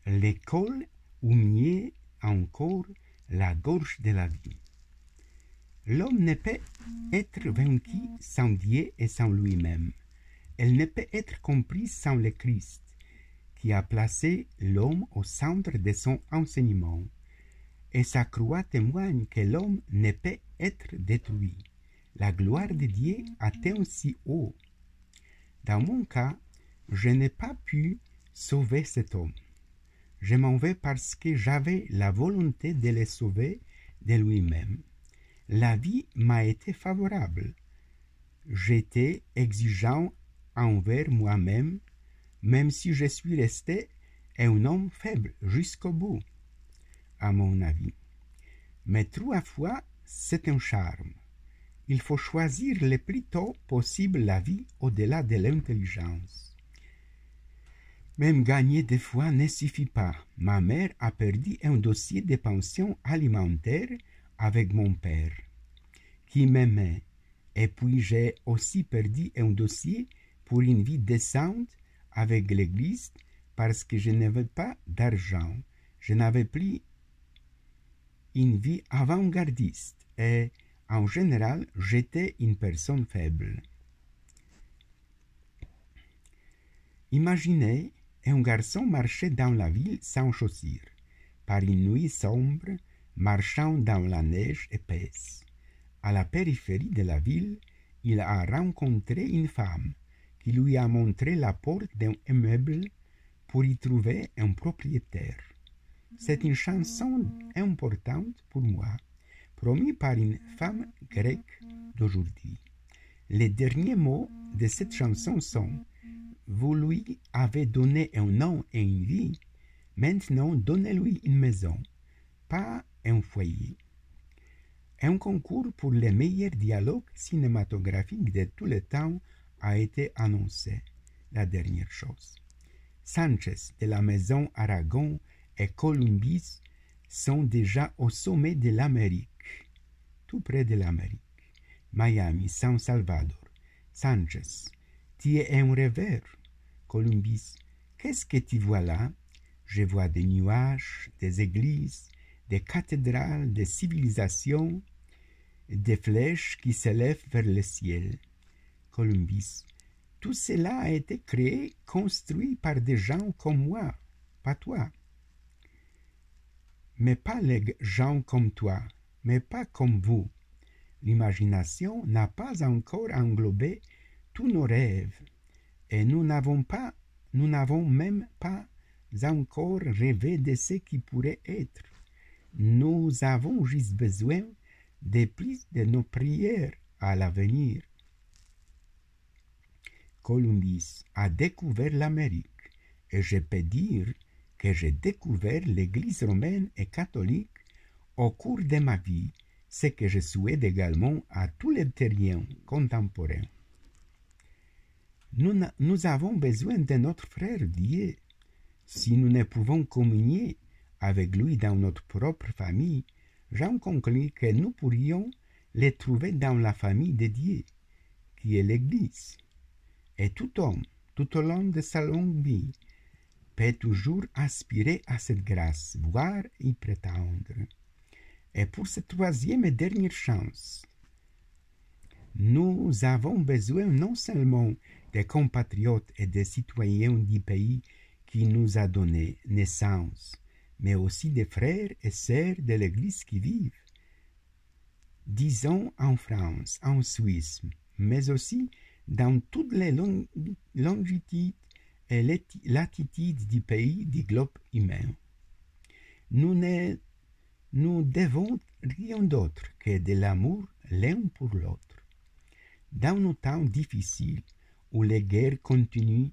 l'école où mieux encore la gorge de la vie. L'homme ne peut être vaincu sans Dieu et sans lui-même. Elle ne peut être comprise sans le Christ, qui a placé l'homme au centre de son enseignement. Et sa croix témoigne que l'homme ne peut être détruit. La gloire de Dieu atteint si haut. Dans mon cas, je n'ai pas pu sauver cet homme. Je m'en vais parce que j'avais la volonté de le sauver de lui-même. La vie m'a été favorable. J'étais exigeant envers moi-même, même si je suis resté un homme faible jusqu'au bout, à mon avis. Mais trois fois, c'est un charme. Il faut choisir le plus tôt possible la vie au-delà de l'intelligence. Même gagner des fois ne suffit pas. Ma mère a perdu un dossier de pension alimentaire avec mon père, qui m'aimait. Et puis j'ai aussi perdu un dossier pour une vie décente avec l'Église parce que je n'avais pas d'argent. Je n'avais plus une vie avant-gardiste et en général j'étais une personne faible. Imaginez un garçon marcher dans la ville sans chaussures, par une nuit sombre, marchant dans la neige épaisse. À la périphérie de la ville, il a rencontré une femme qui lui a montré la porte d'un immeuble pour y trouver un propriétaire. C'est une chanson importante pour moi, promise par une femme grecque d'aujourd'hui. Les derniers mots de cette chanson sont « Vous lui avez donné un nom et une vie, maintenant donnez-lui une maison, pas un foyer. » Un concours pour les meilleurs dialogues cinématographiques de tout le temps a été annoncé. La dernière chose. Sanchez de la maison Aragon et Columbus sont déjà au sommet de l'Amérique, tout près de l'Amérique. Miami, San Salvador. Sanchez, tu es un rêveur. Columbus, qu'est-ce que tu vois là? Je vois des nuages, des églises, des cathédrales, des civilisations, des flèches qui s'élèvent vers le ciel. Columbus, tout cela a été créé, construit par des gens comme moi, pas toi. Mais pas les gens comme toi, mais pas comme vous. L'imagination n'a pas encore englobé tous nos rêves, et nous n'avons même pas encore rêvé de ce qui pourrait être. Nous avons juste besoin de plus de nos prières à l'avenir. Columbus a découvert l'Amérique, et je peux dire que j'ai découvert l'Église romaine et catholique au cours de ma vie, ce que je souhaite également à tous les terriens contemporains. Nous avons besoin de notre frère Dieu. Si nous ne pouvons communier avec lui dans notre propre famille, j'en conclus que nous pourrions les trouver dans la famille de Dieu, qui est l'Église. Et tout homme, tout au long de sa longue vie, peut toujours aspirer à cette grâce, voire y prétendre. Et pour cette troisième et dernière chance, nous avons besoin non seulement des compatriotes et des citoyens du pays qui nous a donné naissance, mais aussi des frères et sœurs de l'Église qui vivent, disons en France, en Suisse, mais aussi dans toutes les longitudes et latitudes du pays du globe humain. Nous devons rien d'autre que de l'amour l'un pour l'autre. Dans nos temps difficiles, où les guerres continuent,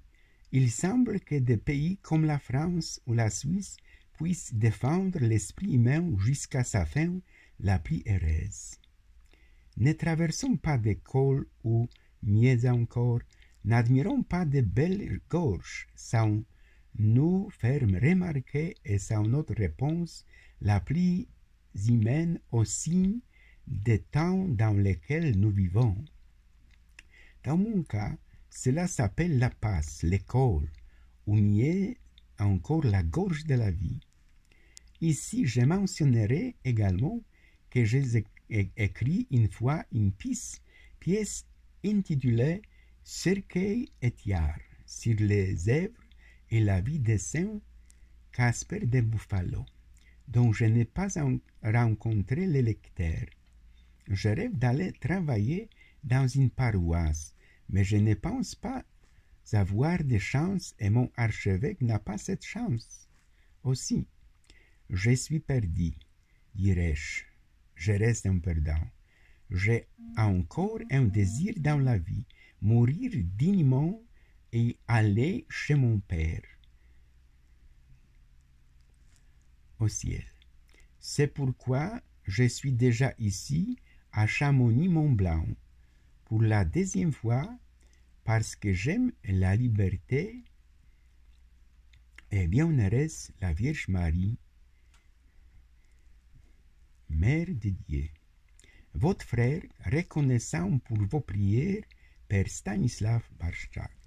il semble que des pays comme la France ou la Suisse puissent défendre l'esprit humain jusqu'à sa fin la plus heureuse. Ne traversons pas des cols ou, mieux encore, n'admirons pas de belles gorges sans nous faire remarquer et sans notre réponse la plus humaine aux signes des temps dans lesquels nous vivons. Dans mon cas, cela s'appelle la passe, l'école, ou mieux encore la gorge de la vie. Ici, je mentionnerai également que j'ai écrit une fois une pièce intitulée Cercueil et Tiare sur les œuvres et la vie de Saint Casper de Buffalo, dont je n'ai pas rencontré le lecteur. Je rêve d'aller travailler dans une paroisse, mais je ne pense pas avoir de chance et mon archevêque n'a pas cette chance. Aussi, je suis perdu, dirais-je. Je reste un perdant. J'ai encore un désir dans la vie, mourir dignement et aller chez mon Père au ciel. C'est pourquoi je suis déjà ici à Chamonix-Mont-Blanc pour la deuxième fois parce que j'aime la liberté et bienheureuse la Vierge Marie, Mère de Dieu. Votre frère, reconnaissant pour vos prières, Père Stanislav Barszczak.